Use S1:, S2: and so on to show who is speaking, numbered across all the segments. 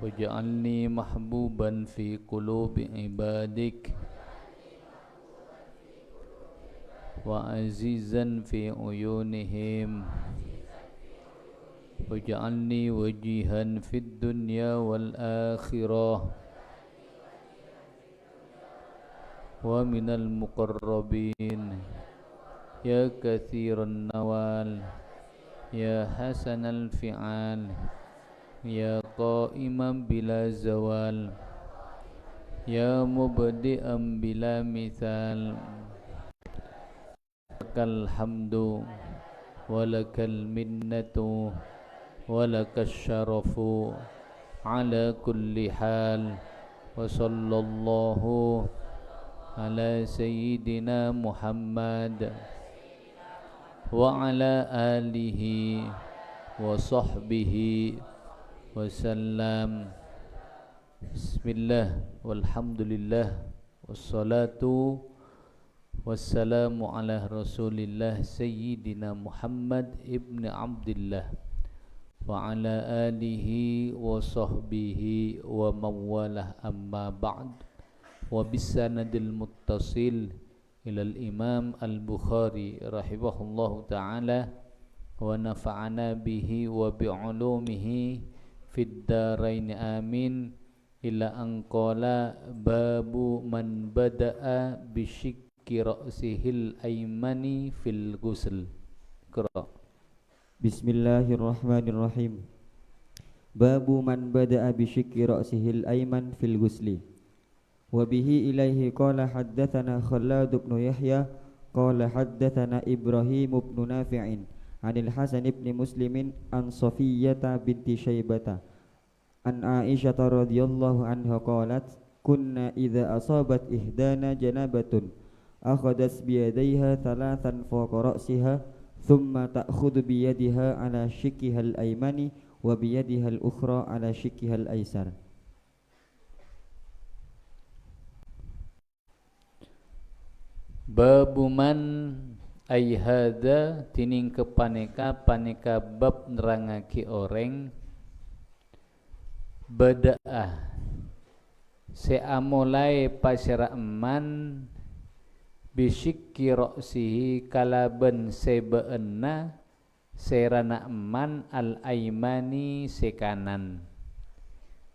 S1: waj'alni mahbuban fi qulubi ibadik wa azizan fi uyunihim waj'alni wajihan fid dunya wal akhirah wa minal muqarrabin ya kathiran nawal ya hasanal fi'al ya qa'iman bila zawal ya mubdi'an bila mithal lakal hamdu walakal minnatu walakal syarafu ala kulli hal wa sallallahu ala sayyidina Muhammad wa ala alihi wa sahbihi wa sallam. Bismillah walhamdulillah wassalatu wassalamu ala rasulillah sayyidina Muhammad ibn Abdillah wa ala alihi wa sahbihi wa mawalah amma ba'd. Wa bisanadil muttasil ilal imam al-Bukhari rahimahullahu ta'ala wa nafa'ana bihi wa bi'ulumihi fid darain amin ila an qala babu man bada'a bisyikki ra'sihil aymani fil ghusl. Qira.
S2: Bismillahirrahmanirrahim. Babu man bada'a bisyikki ra'sihil ayman fil ghusli. Wabihi ilaihi qala haddathana Khallad ibn Yahya qala haddathana Ibrahim ibn Nafi'in anil Hasan ibn Muslimin an Safiyyata binti Syaibata an Aisyah radhiyallahu anha qalat kunna idza asabat ihdana janabatun akhadat biyadayha thalathan fawqa ra'siha thumma ta'khudhu biyadiha ala shikkiha al-aymani wa biyadiha al-ukhra ala shikkiha al-aysar.
S1: Babu man ay hadza tining kepaneka paneka bab nerangake orang bada'ah seamulai pasira eman bisyikki ra'sihi kalaban sebeenna serana eman al aymani sekanan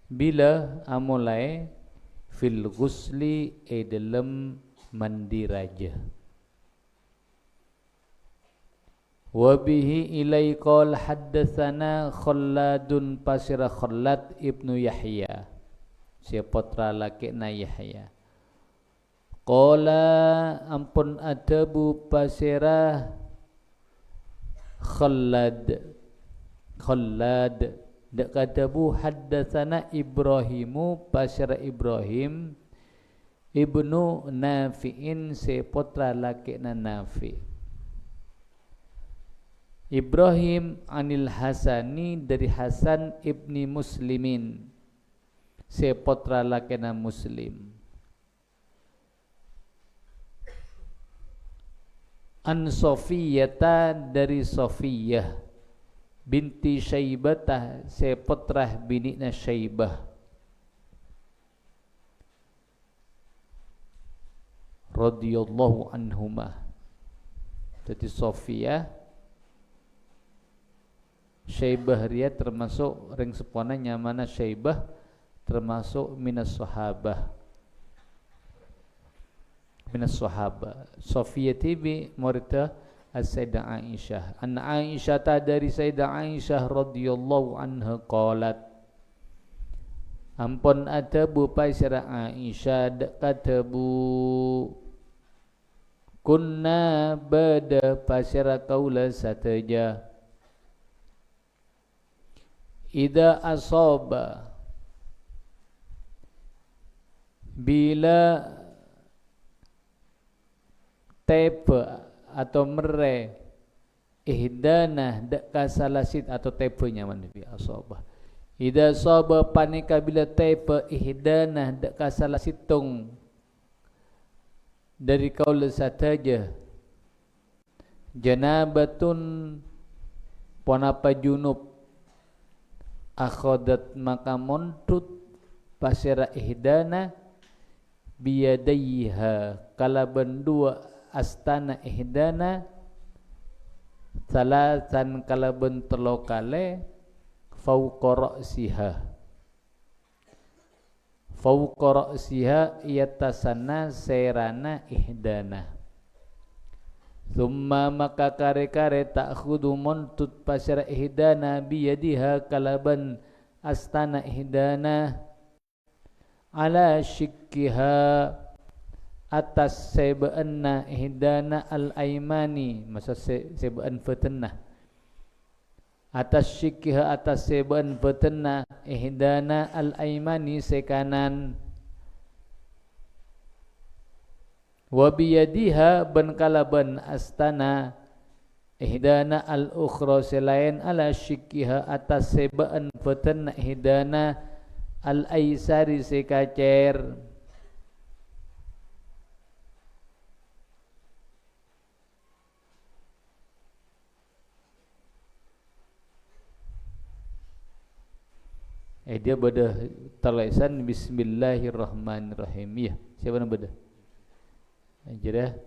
S1: bila amulai fil ghusli dalam mandi raja. Wabihi ilai qol haddatsana Khalladun pasira Khallad ibnu Yahya si putra lakina Yahya qala ampun adabu pasira Khallad dak kadabu haddatsana Ibrahimu pasira Ibrahim ibnu Nafi'in se putra lakina Nafi. Ibrahim anil Hasani dari Hasan ibni Muslimin se putra lakina Muslim. An Sofiyata dari Sofiyah binti Syaibata se putra binina Syaibah radhiyallahu anhumah. Jadi Sofiyah Syaibah ria termasuk ring sepona nyamana Syaibah termasuk minas sahabah Sofiyah tibi muridnya As-Sayyidah Aisyah. Anna Aisyah ta dari Sayyidah Aisyah radhiyallahu anha qalat ampun adabu pasira Aisyah katabu kunna bada pasira kaula sataja ida asaba bila tepe atau mere ihdana dak kasalasit atau tepenya mana bi asaba ida asaba panika bila tepe ihdana dak kasalasitung dari kaula sataja janabatun ponapa junub akhodat maka montut pasira ihdana biyadaiha kalaban dua astana ihdana salatan kalaban telokale fauqa ra'siha iyatasana serana ihdana summa maka kare-kare ta'khudu montut pasira ihdana biyadiha kalaban astana ihdana ala syikkiha atas seba'anna ihdana al-aimani masa seba'an fatanna atas syikkiha atas seba'an fatanna ihdana al-aimani sekanan wa biyadiha ban kalaban astana ihdana al-ukhra selain ala syikkiha atas seba'an fatanna ihdana al-aisari sekacer dia beda tulisan bismillahirrahmanirrahim ya siapa nama beda jadi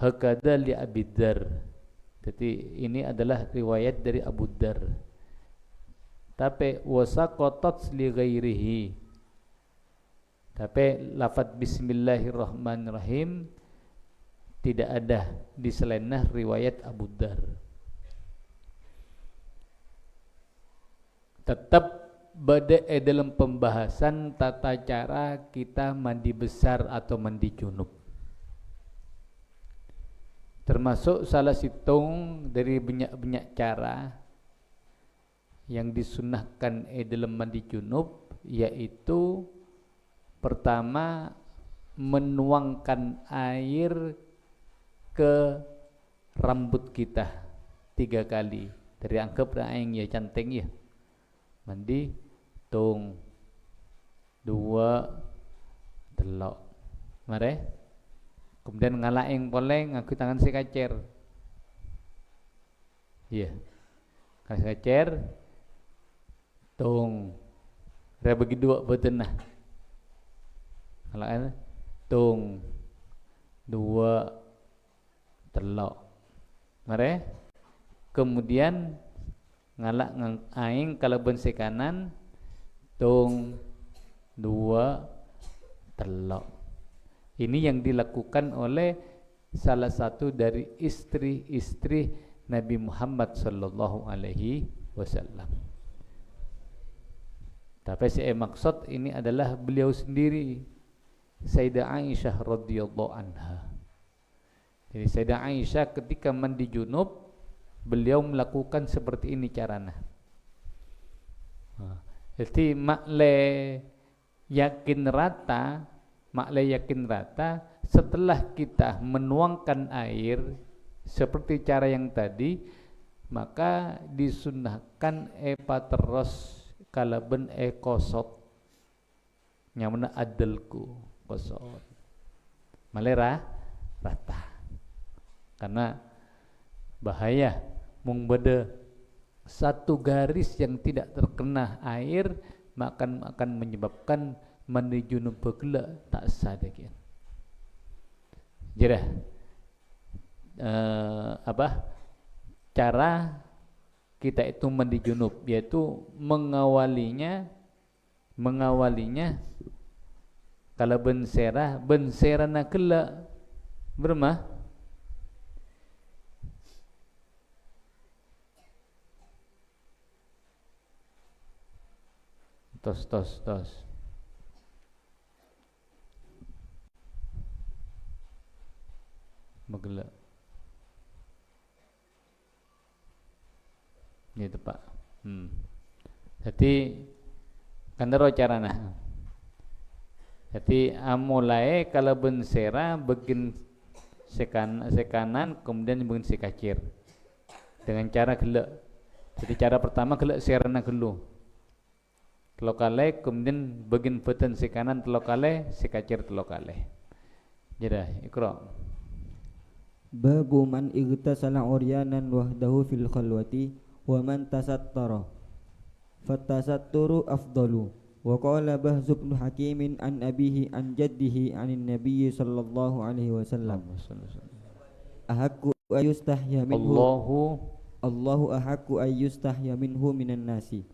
S1: hakada li Abi Dzar jadi ini adalah riwayat dari Abu Dzar tapi wasaqatat li ghairihi tapi lafaz bismillahirrahmanirrahim tidak ada di selain riwayat Abu Dzar tetap berada dalam pembahasan tata cara kita mandi besar atau mandi junub termasuk salah situng dari banyak cara yang disunnahkan dalam mandi junub yaitu pertama menuangkan air ke rambut kita 3 kali dari anggap aing ya canting ya mandi tung 2 delok mare kemudian ngalaing poleng ngaku tangan si kacer iya kasih kacer tung re bagi 2 betenah kalau tung 2 delok mare kemudian ngalak aing kalaban si kanan tung 2 telok ini yang dilakukan oleh salah satu dari istri-istri Nabi Muhammad sallallahu alaihi wasallam tapi saya maksud ini adalah beliau sendiri Sayyidah Aisyah radhiyallahu anha jadi Sayyidah Aisyah ketika mandi junub beliau melakukan seperti ini caranya. Jadi makle yakin rata setelah kita menuangkan air seperti cara yang tadi maka disunnahkan terus kalaben kosot nyamuna adalku kosot malera rata karena bahaya mung beda satu garis yang tidak terkena air akan menyebabkan mandi junub begela tak sah dekian. Jadi cara kita itu mandi junub yaitu mengawalinya kalau benserana kela bermah tos megela gitu Pak jadi kandero carana jadi amulai kalau bensera begin sekanan kemudian begin sekacir dengan cara gelek jadi cara pertama gelek serana gelu telokale kemudian bagian beten si kanan telokale si kacir telokale jadi ikra
S2: babu man igtasala uryanan wahdahu fil khalwati wa man tasattara fattasatturu afdalu. Wa qala Bahz bin Hakim an abihi an jaddihi anin nabiy sallallahu alaihi wasallam ahakku ayustahya minhu Allahu ahakku ayustahya minhu minan nasi.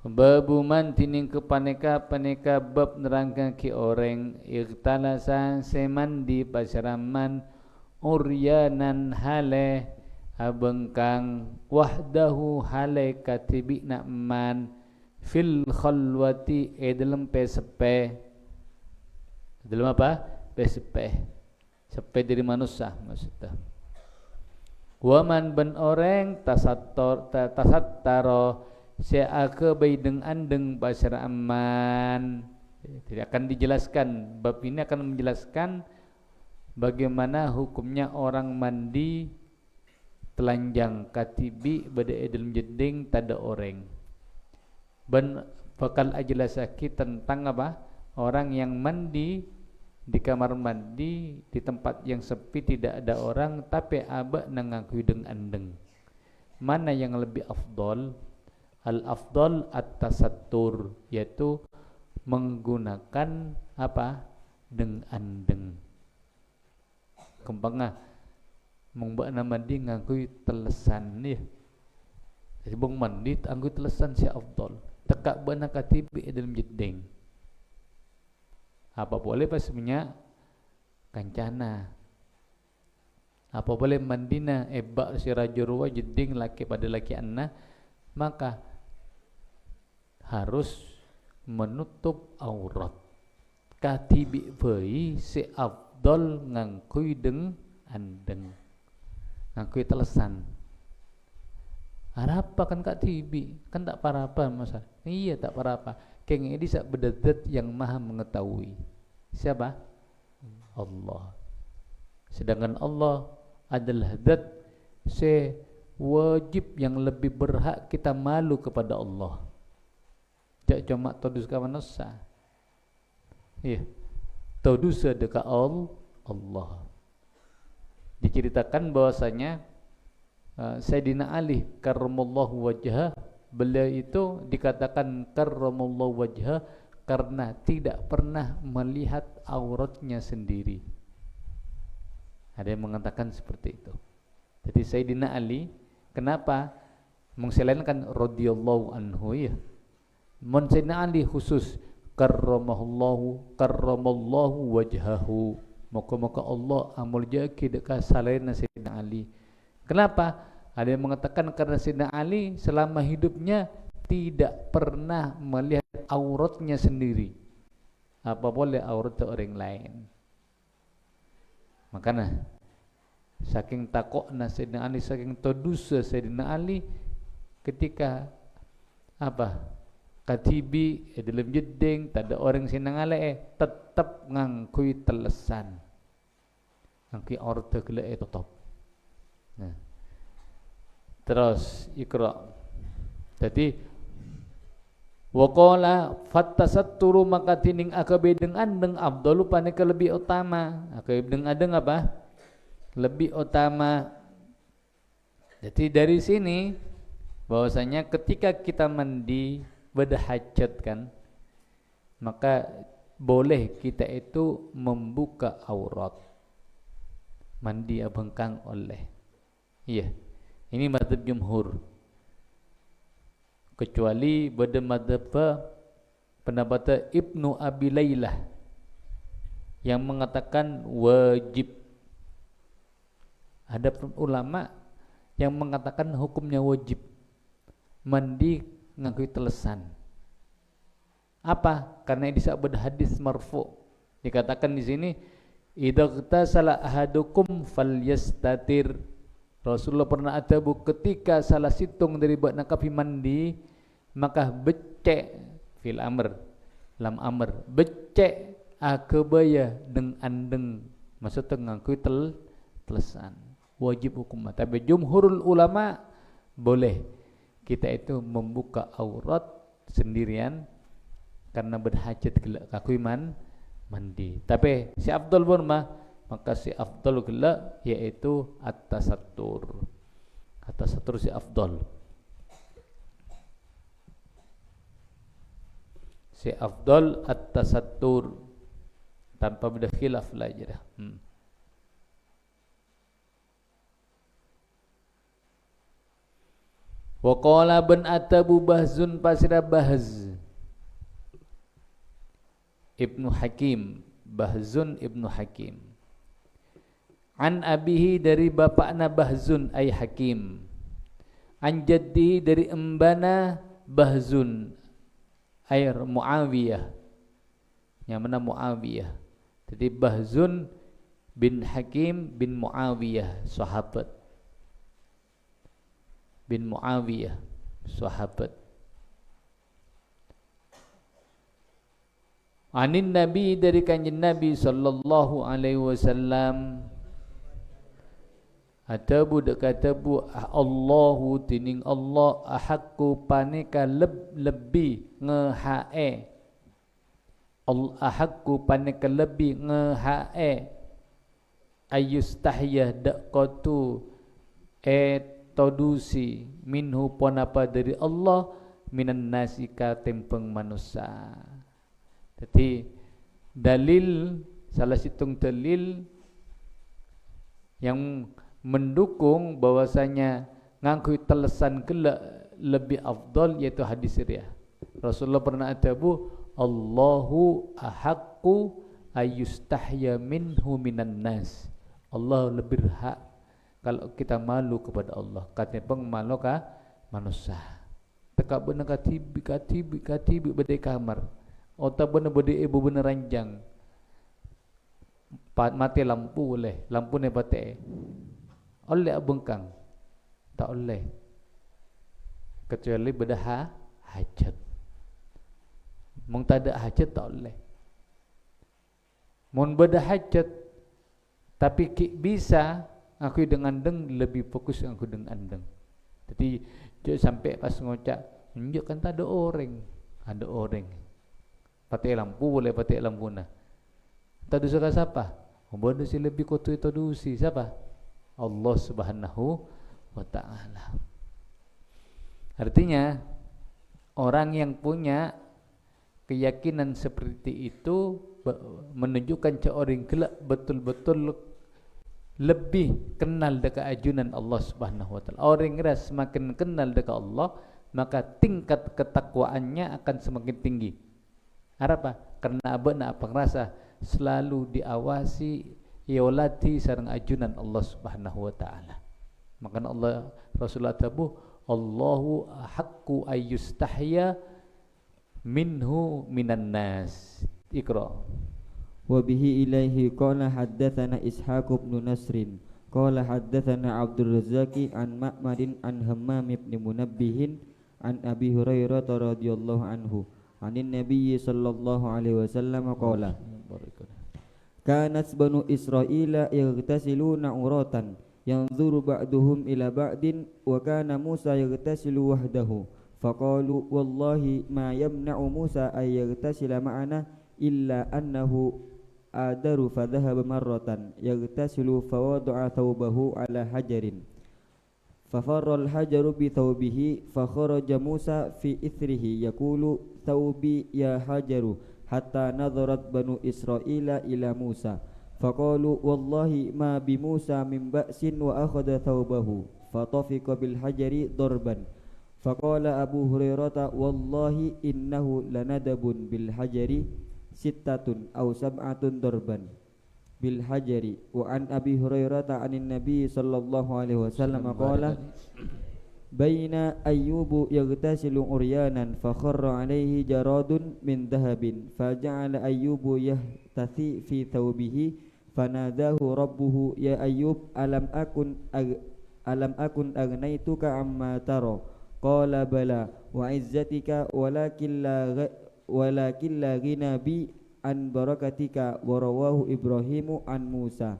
S1: Babu man tining kepaneka paneka bab nerangkan ki orang ikhtalasa semandi pasaraman uryanan hale abengkang wahdahu hale katibi nakman fil khalwati dalam pesepe dalam apa pesepe sepe dari manusia maksudnya waman ben orang tasattaro seaka baideng andeng basar aman. Tidak akan dijelaskan, bab ini akan menjelaskan bagaimana hukumnya orang mandi telanjang katibi bada dalam jeding tada orang. Ben bakal ajelasaki tentang apa? Orang yang mandi di kamar mandi di tempat yang sepi tidak ada orang tapi aba nangangku deng andeng. Mana yang lebih afdol? Al-afdal at-tasattur, yaitu menggunakan apa? Deng andeng. Kempanga mongba na mandi ngangkui telesan ya. Jadi bong mandi angkui telesan si afdal. Tekak bana katibi dalam jeding. Apa boleh pas minyak kancana. Apa boleh mandina ebak si rajurwa jeding laki pada laki anna, maka harus menutup aurat. Katibi bayi si afdal ngangkui deng andeng, ngangkui telesan. Apa kan katibi kan tak parapa masa? Iya tak parapa. Kengedi sak bedadat yang maha mengetahui. Siapa? Allah. Sedangkan Allah adalah zat wajib yang lebih berhak kita malu kepada Allah. Jak cuma todus ka manusia. Iya. Todus dekat Allah. Diceritakan bahwasanya Sayyidina Ali karramallahu wajhah, beliau itu dikatakan karramallahu wajhah karena tidak pernah melihat auratnya sendiri. Ada yang mengatakan seperti itu. Jadi Sayyidina Ali kenapa mengselenkan radhiyallahu anhu ya. Mun Sayyidina Ali khusus karramallahu wajhahu. Moga-moga Allah amul jaki dekat salena Sayyidina Ali. Kenapa? Ada yang mengatakan karena Sayyidina Ali selama hidupnya tidak pernah melihat auratnya sendiri. Apa boleh aurat orang lain. Makanya saking takokna Sayyidina Ali, saking todusa Sayyidina Ali ketika apa? Katibi dalam jeding tak ada orang sinang ale tetap ngangkui telesan. Ngangkui aurat gele tetap. Nah. Terus Iqra. Jadi waqala fattasatturu maka tining akabe deng andeng afdalu paneka lebih utama. Akabe deng andeng apa? Lebih utama. Jadi dari sini bahwasanya ketika kita mandi berhajat kan, maka boleh kita itu membuka aurat. Mandi abengkang oleh. Iya, ini mazhab jumhur. Kecuali pada mazhab pendapat Ibnu Abi Lailah yang mengatakan wajib. Ada ulama yang mengatakan hukumnya wajib mandi ngangkui telesan. Apa? Karena disebut hadis marfu. Dikatakan di sini idza ghtasala ahadukum falyastatir. Rasulullah pernah atabu ketika salah situng dari buat nakapi mandi maka becek fil amr lam amr becek akebaya deng andeng maksudnya ngangkui telesan wajib hukum. Tapi jumhurul ulama boleh kita itu membuka aurat sendirian karena berhajat kakui mandi. Tapi si afdal pun maka si afdal gelak yaitu at-tasattur. At-tasattur si afdal. Si afdal at-tasattur tanpa beda khilaf lah aja dah. Wa qala bin atabu bahzun pasira bahz Ibnu Hakim, Bahzun Ibnu Hakim. An abihi dari bapakna Bahzun ay Hakim. An jaddihi dari embana Bahzun ay Muawiyah. Yang mana Muawiyah. Jadi Bahzun bin Hakim bin Muawiyah, sahabat. Bin Muawiyah, sahabat. Anin Nabi dari kanjeng Nabi sallallahu alaihi wasallam. Atabu dekatabu Allahu tining Allah ahakku paneka lebih ngehae. Ahakku paneka lebih ngehae. Ayustahya daqatu todusi minhu ponapa dari Allah minan nasika tempeng manusia. Jadi dalil, salah situng dalil yang mendukung bahwasanya ngangkui telesan kelak lebih afdal yaitu hadis riya. Rasulullah pernah atabu Allahu ahaqqu ayustahya minhu minan nas. Allah lebih hak kalau kita malu kepada Allah. Katanya pengmalu ka manusia. Tekak benar katibi bedai kamar. Otak bener berde ibu bener ranjang. Mati lampu boleh, lampu ne pate. Oleh bengkang. Tak oleh. Kecuali beda hajat. Mung tak ada hajat tak oleh. Mun beda hajat tapi bisa aku dengan deng lebih fokus aku dengan andeng. Jadi sampai pas ngocak, menunjukkan tak ada orang. Ada orang. Pakai lampu boleh pakai lampu nah. Tak dosa siapa? Bodoh si lebih kotor itu dosi siapa? Allah Subhanahu wa taala. Artinya orang yang punya keyakinan seperti itu menunjukkan seorang kelak betul-betul lebih kenal dekat ajunan Allah Subhanahu wa taala. Orang yang semakin kenal dekat Allah, maka tingkat ketakwaannya akan semakin tinggi. Apa? Karena abana apa ngerasa selalu diawasi yaulati sareng ajunan Allah Subhanahu wa taala. Maka Allah Rasulullah tabu Allahu haqqu ayyustahya minhu minan nas. Iqra.
S2: Wa bihi ilaihi qala haddatsana Ishaq bin Nasrin qala haddatsana Abdul Razzaq an Ma'marin an Hammam bin Munabbihin an Abi Hurairah radhiyallahu anhu anin Nabi sallallahu alaihi wasallam qala kanat banu Israila yaghtasiluna uratan yanzuru ba'duhum ila ba'din wa kana Musa yaghtasilu wahdahu faqalu wallahi ma yamna'u Musa ay yaghtasila ma'ana illa annahu adaru fadhahaba marratan yaghtasilu fawada'a thawbahu ala hajarin fafarra al-hajaru bi thawbihi fakharaja Musa fi ithrihi yaqulu thawbi ya hajaru hatta nadharat banu Israila ila Musa faqalu wallahi ma bi Musa min ba'sin wa akhadha thawbahu fatafiqa bil hajari darban faqala Abu Hurairah wallahi innahu lanadabun bil hajari sittatun aw sab'atun darban bil hajari wa an Abi Hurairah anin Nabi sallallahu alaihi wasallam qala baina ayyubu yaghtasilu uryanan fa kharra alaihi jaradun min dhahabin faja'ala ayyubu yahtathi fi thawbihi fanadahu rabbuhu ya ayyub alam akun agnaituka amma tara qala bala wa izzatika walakin la ghina bi an barakatika wa rawahu Ibrahimu an Musa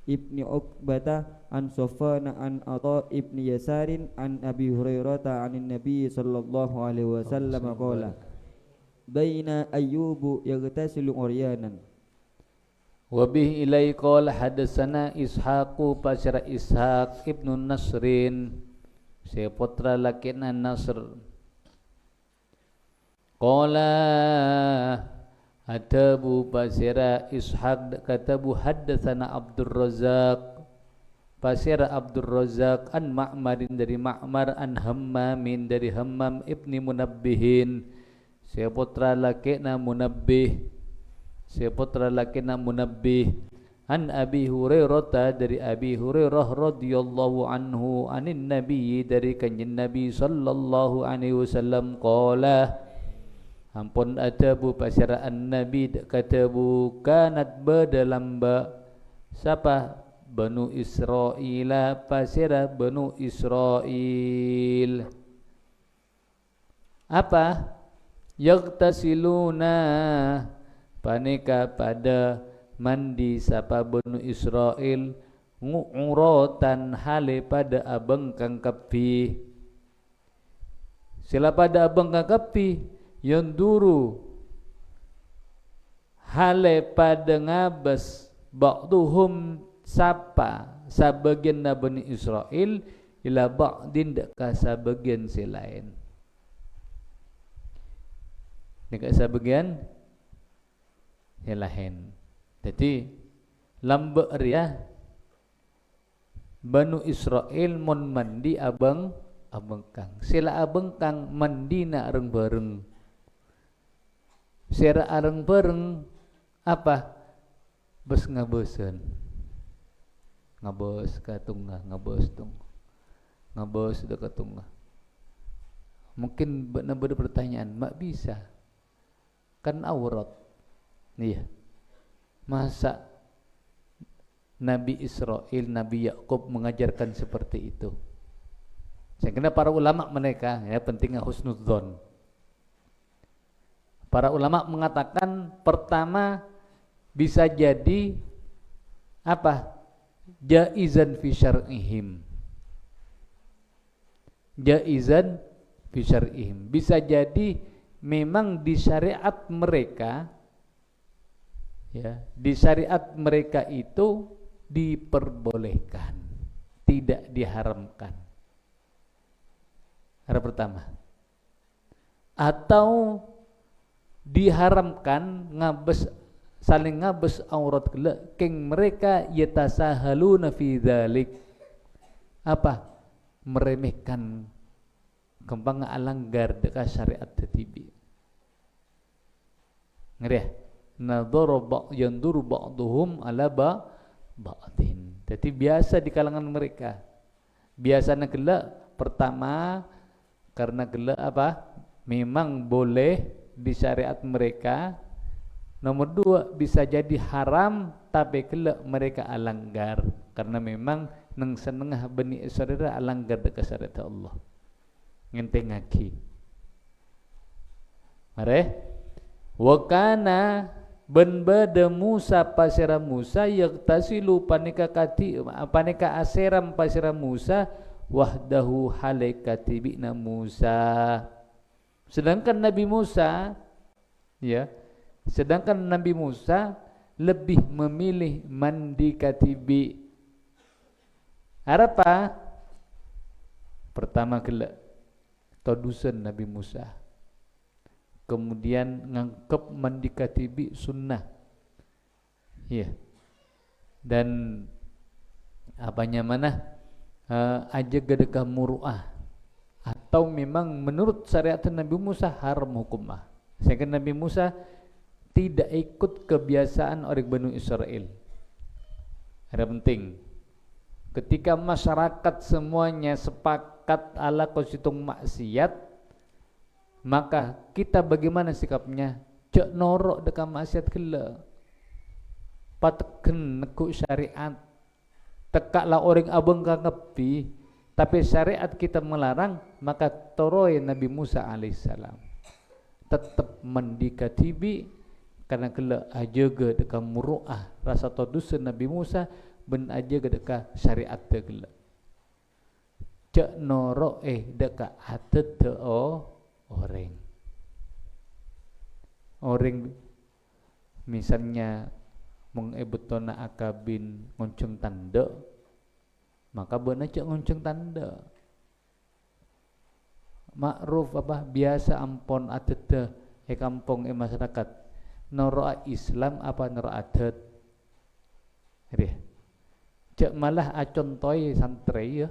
S2: ibni Uqbata an Sofana an Atha ibni Yasarin an Abi Hurairah anin Nabi sallallahu alaihi wasallam qala baina ayyubu yaghtasilu uryanan
S1: wa bihi ilai qala hadatsana Ishaqu pasira Ishaq ibnu Nasrin si putra lakina Nasr qala atabu pasira Ishaq katabu haddatsana Abdul Razzaq pasira Abdul Razzaq an Ma'marin dari Ma'mar an Hammamin dari Hammam ibni Munabbihin seputra laki na Munabbih an Abi Hurairah dari Abi Hurairah radhiyallahu anhu anin Nabi dari kanjeng Nabi sallallahu alaihi wasallam qala ampun adabu pasiraan Nabi katabu kanat badalam siapa Banu Israila pasira Banu Israil apa yagtasiluna paneka pada mandi sapa Banu Israil ngu'uratan hale pada abang kang kepi sila pada abang kang kepi yanduru hale pada ngabas ba'duhum sapa sabagian Bani Israil ila ba'din deka sabagian si lain deka sabagian si lain. Jadi lambe ria Banu Israil mon mandi abang kang sila abang kang mandi na areng bareng sira areng bareng apa bes ngabosen ngabos katungga ngabos dekat tungga mungkin benar pertanyaan mak bisa kan aurat iya masa Nabi Israil, Nabi Yakub mengajarkan seperti itu. Saya kira para ulama mereka ya pentingnya husnudzon. Para ulama mengatakan pertama bisa jadi apa? Jaizan fi syar'ihim. Jaizan fi syar'ihim. Bisa jadi memang di syariat mereka ya, di syariat mereka itu diperbolehkan, tidak diharamkan. Ada pertama. Atau diharamkan saling ngabes aurat gelek keng mereka yatasahaluna fi dzalik. Apa? Meremehkan kembang alanggar dekat syariat tetibi. Ngeri ya? Nadhara yanduru ba'duhum ala ba'din. Jadi biasa di kalangan mereka. Biasanya gelak pertama karena gelak apa? Memang boleh di syariat mereka. Nomor dua bisa jadi haram tapi gelak mereka alanggar karena memang nang senengah Bani Israil alanggar dekat syariat Allah. Ngenteng ngaki. Mare wa kana ben bada Musa pasira Musa yagtasilu panika aseram pasira Musa wahdahu halakati bina Musa. Sedangkan Nabi Musa lebih memilih mandi katibi. Apa? Pertama gelak todusan Nabi Musa. Kemudian ngangkep mandi katibi sunnah. Iya. Dan apanya mana aja gedekah muru'ah atau memang menurut syariat Nabi Musa haram hukumah. Sehingga Nabi Musa tidak ikut kebiasaan orang Bani Israel. Ada penting. Ketika masyarakat semuanya sepakat ala konstitusi maksiat, maka kita bagaimana sikapnya? Cek norok dekat maksiat gila. Pateken nekuk syariat. Tekaklah orang abang kangepi, tapi syariat kita melarang, maka toroi Nabi Musa alaihissalam tetap mandi katibi karena gila ajaga dekat muru'ah rasa todusan Nabi Musa ben ajaga dekat syariat gila. Cek norok dekat hatet orang misalnya mengebutona akabin ngonceng tanda maka benar cak ngonceng tanda makruf apa biasa ampon atete kampung masyarakat nora Islam apa nora adat dia cek malah acontoi santri ya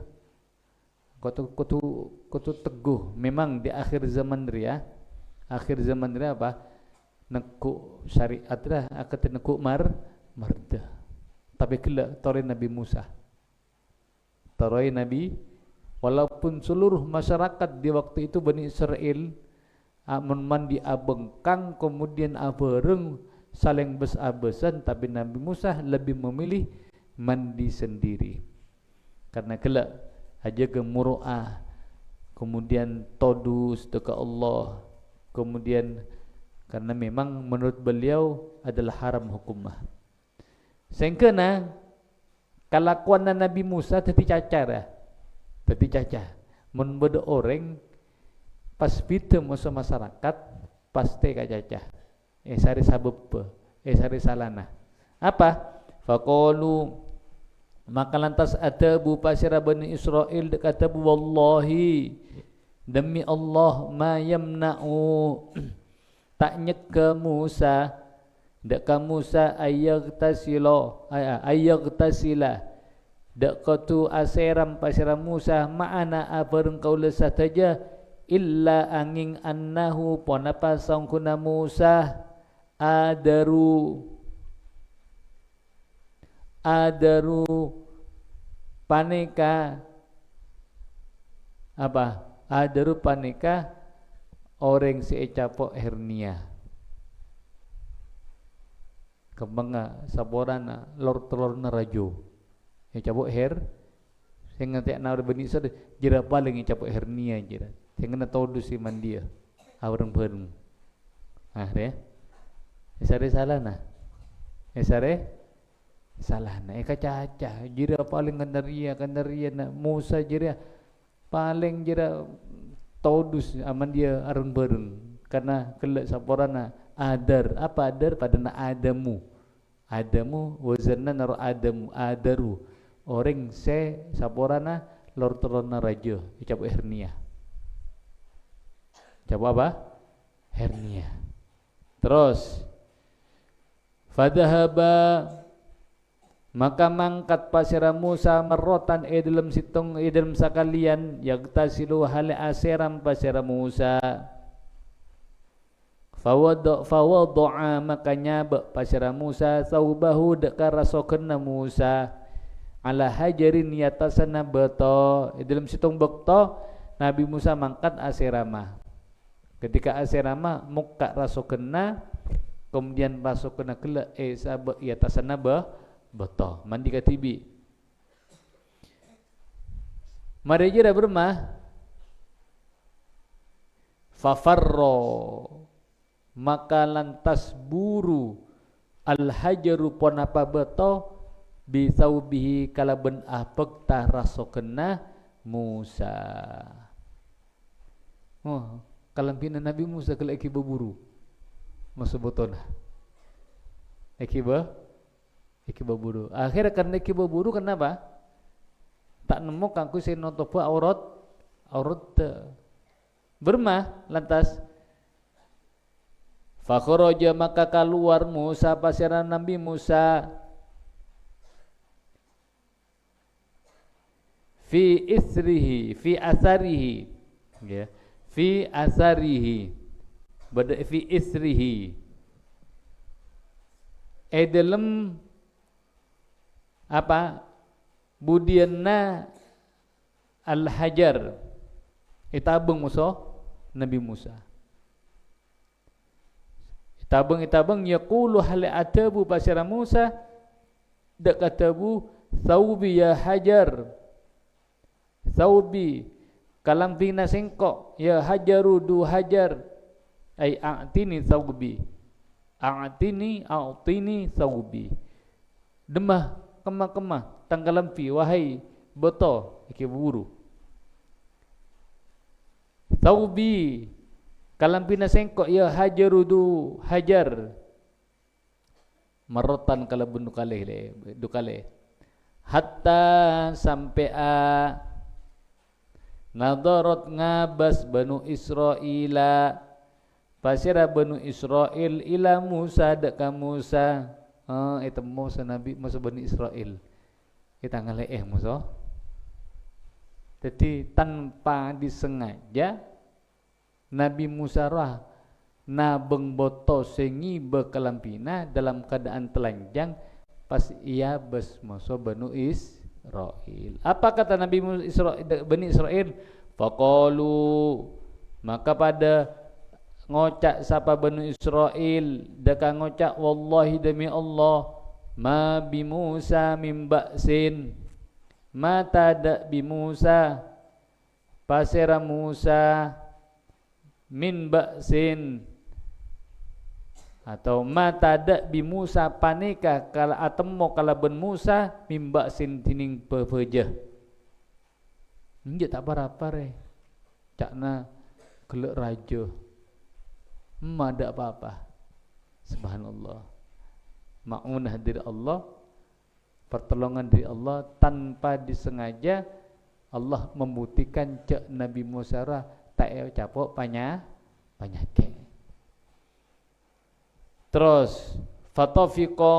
S1: kutu teguh memang di akhir zaman dia apa nekuk syariat lah akan nekuk marda tapi kelak tarai Nabi Musa tarai Nabi walaupun seluruh masyarakat di waktu itu Bani Israel amun mandi abengkang kemudian abereng saling bes-abesan tapi Nabi Musa lebih memilih mandi sendiri karena kelak aja gemuru'ah kemudian todus dekat Allah kemudian karena memang menurut beliau adalah haram hukumah sehingga kelakuan Nabi Musa tadi cacar mun beda orang pas bida masa masyarakat pasti kacacah sari sabab sari salana apa faqalu maka lantas ada bu pasira Bani Israel kata bu wallahi demi Allah ma yamna'u tak nyeka Musa dak ka Musa ayyagtasila dak katu aseram pasira Musa ma'ana abareng kaula sataja illa angin annahu ponapa sangkuna Musa adaru paneka apa adaru paneka orang si capok hernia kembang saborana lor telur nerajo capok sehingga tak nak benih sada jira paling capok hernia jira sehingga tahu si mandia orang bereng deh sare salah salah kacaca jira paling kandaria na Musa jira paling jira taudus aman dia areng bereng karena kelak saporana adar apa adar pada na adamu wazanna nar adaru orang se saporana lor terona raja ucap hernia ucap apa hernia terus fadhahaba maka mangkat pasira Musa merotan dalam situng dalam sakalian yagtasilu hale aseram pasira Musa fawadda'a maka nyaba pasira Musa saubahu deka rasokenna Musa ala hajarin yatasana beto dalam situng bekto Nabi Musa mangkat aserama ketika aserama muka rasokenna kemudian rasokenna kela sabak yatasana beto mandi katibi marejira bermah fafarro maka lantas buru al-hajaru ponapa beto bisaubihi kalaben apek tah rasokena Musa kalampina Nabi Musa kala iki berburu masa botona iki berburu akhirnya karena iki berburu kenapa tak nemu kangku sinotopa aurat bermah lantas fakharaja maka keluar Musa pasiran Nabi Musa fi isrihi fi asarihi ya fi asarihi bada fi isrihi dalam apa budianna al-hajar itabeng Musa Nabi Musa itabeng yaqulu hal atabu pasira Musa dak katabu thawbi ya hajar thawbi kalam bina sengkok ya hajaru du hajar ai a'tini thawbi a'tini thawbi demah kemah tanggalam fi wahai beto iki buru thawbi kalam bina sengkok ya hajaru du hajar marotan kala dukale hatta sampai nadarat ngabas Banu Israila pasira Banu Israel ila Musa deka Musa. Itu Musa Nabi Musa Bani Israel. Kita ngaleeh Musa. Jadi tanpa disengaja Nabi Musa rah nabeng boto sengi bekalampina dalam keadaan telanjang pas ia bes Musa Banu Israel. Apa kata Nabi Bani Israel? Faqalu, maka pada ngocak sapa Banu Israel deka ngocak wallahi demi Allah ma bi Musa min ba'sin, mata dak bi Musa pasera Musa min ba'sin, atau mata dak bi Musa panika kala atemo kala ben Musa min ba'sin tining pepejeh. Nje tak parapare cakna gelek raja ada apa-apa. Subhanallah. Ma'unah dari Allah, pertolongan dari Allah tanpa disengaja. Allah membuktikan cek Nabi Musa tak capok penyakit. Terus fatafiqo,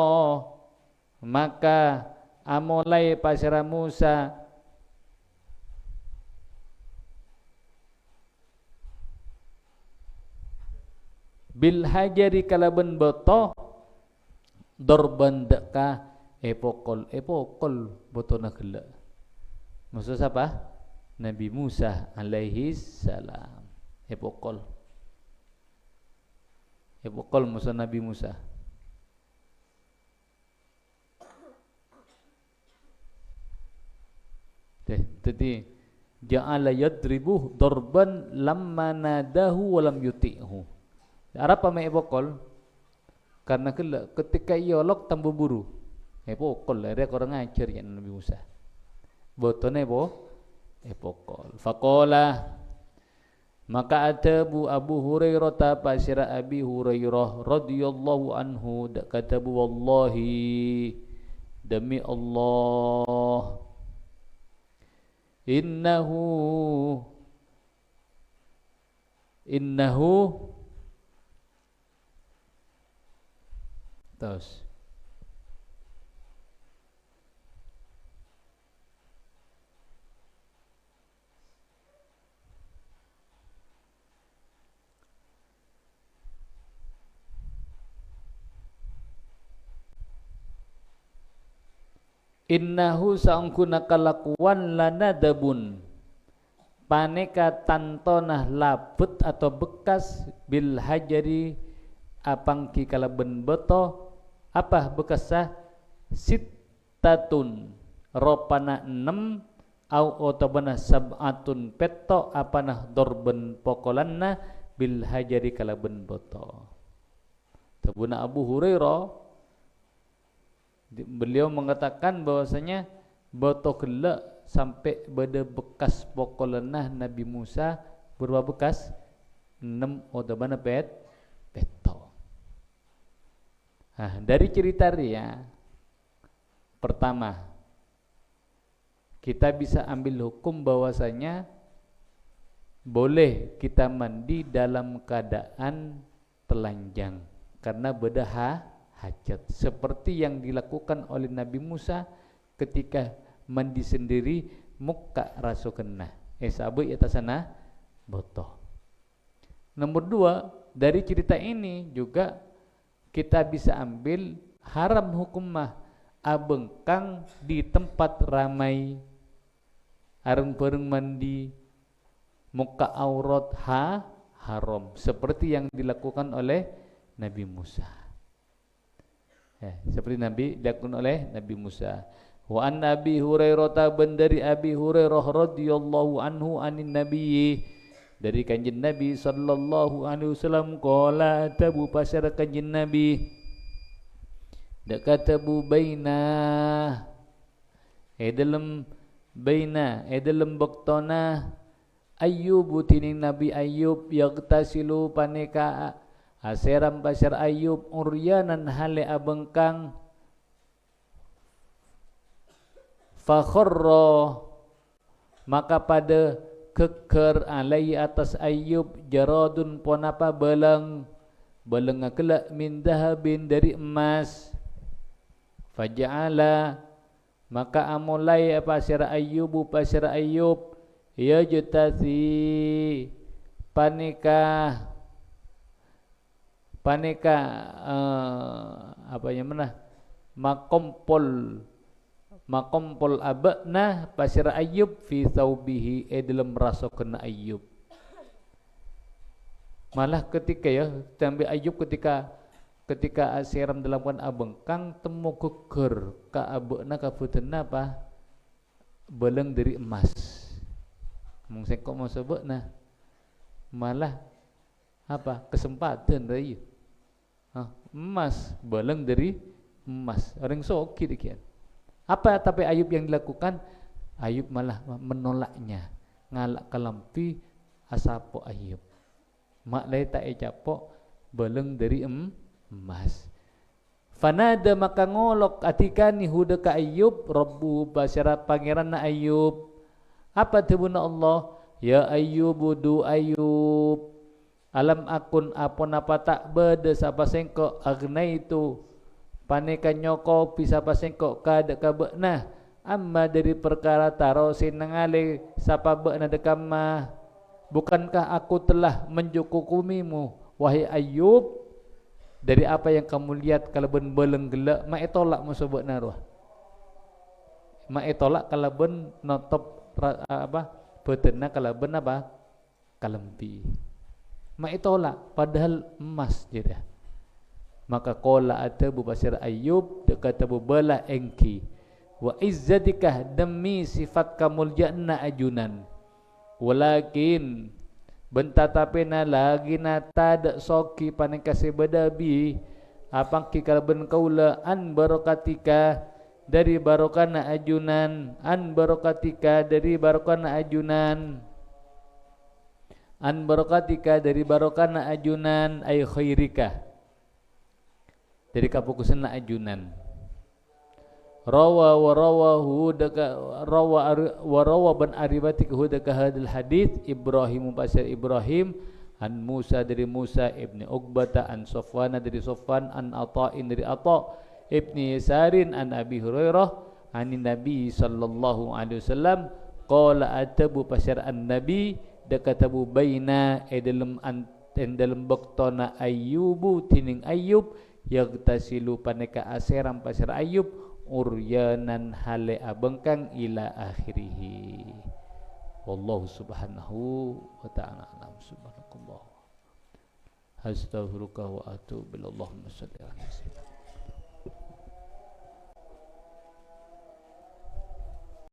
S1: maka amolai pasira Musa bil hajari kalaban boto dorban deka epokol boto nak gelak. Maksud siapa? Nabi Musa alaihi salam. Epokol maksud Nabi Musa. Jadi ja'ala yadribuh dorban lamma nadahu walam yuti'hu. Arab apa epokol? Karena ketika ia lok tambah buru. Epokol dia orang ajar ya Nabi Musa. Botone epokol. Faqala, maka ada Abu Hurairah pasira Abi Hurairah radhiyallahu anhu kata wallahi demi Allah innahu terus innahu sa'angkuna kalakuan lanadabun paneka tantonah labut atau bekas bil hajari apangki kalaben beto apa bekasah sittatun ropana 6 au otabana sab'atun petto apanah dorben pokolanna bil hajari kalaben beto. Tabuna Abu Hurairah beliau mengatakan bahwasanya boto gelak sampai pada bekas pokolanah Nabi Musa berapa bekas 6 otabana petto. Nah, dari cerita Ria pertama kita bisa ambil hukum bahwasanya boleh kita mandi dalam keadaan telanjang karena beda hajat seperti yang dilakukan oleh Nabi Musa ketika mandi sendiri muka rasukena sabu atasana botoh. Nomor 2, dari cerita ini juga kita bisa ambil haram hukumah abengkang di tempat ramai areng-bareng mandi muka aurat haram seperti yang dilakukan oleh Nabi Musa. Seperti Nabi dilakukan oleh Nabi Musa. Wa an Abi Hurairah dari Abi Hurairah radhiyallahu anhu anin Nabi dari kanjeng Nabi sallallahu alaihi wasallam qala tabu pasar kanjeng Nabi dak katabu baina dalam baktona Ayyub tining Nabi Ayyub yagtasilu paneka aseram pasar Ayyub uryanan hale abengkang fakharra maka pada keker alai atas Ayub jaradun pon apa belang kelak min dahabin dari emas. Faja'ala maka amulai pasir Ayub ya jutasi panika apa yang mana makompol abakna pasir Ayub fi thawbihi dalam rasakan Ayub. Malah ketika ya sampai Ayub ketika asiram dalam kan abengkang temu geger ka abekna ka putena apa beleng dari emas. Mung sekok mau sebutna malah apa kesempatan dari emas beleng dari emas orang soki dikian. Apa tapi Ayub yang dilakukan? Ayub malah menolaknya, ngalak kalampi asapo Ayub. Mak lai tak capok beleng dari emas. Fanada maka ngolok atikani huda ka Ayub Rabbu basyara pangeran na Ayub. Apa tebuna Allah? Ya Ayub du Ayub. Alam akun apon apa tak beda sapa sengko agnaitu paneka nyoko bisa pasengko kada kabekna amma dari perkara taro sinangale sapa bekna dekama. Bukankah aku telah mencukupimu wahai Ayub dari apa yang kamu lihat kalau ben beleng gelak mak tolak musabak naruh mak tolak kalau ben notop apa betena kalau ben apa kalempi mak tolak padahal emas je dah. Maka qala atabu basir Ayub dekat tabu bala engki wa izzatikah demi sifat kamulyana ajunan walakin bentatapena lagi nata dak soki panen kasih bedabi apang ki kalben kaula an barokatika dari barokana ajunan an barokatika dari barokana ajunan an barokatika dari barokana ajunan ay khairika dari kapukusan ajunan rawa wa rawahu daka rawa ban aribati hudaka hadal hadis Ibrahim pasir Ibrahim an Musa dari Musa ibni Uqbata an Sofwan dari Sofwan an Ata'in dari Ata ibni Yasarin an Abi Hurairah an Nabi sallallahu alaihi wasallam qala atabu pasir an Nabi dakatabu baina dalam baktona Ayyubu tining Ayyub yagtasilu paneka aseram pasir Ayyub uryanan hale abengkang ila akhirih. Wallahu subhanahu wa ta'ala alam. Subhanakallah astaghfiruka wa atubu billahi. Allahumma shalli ala sayyidina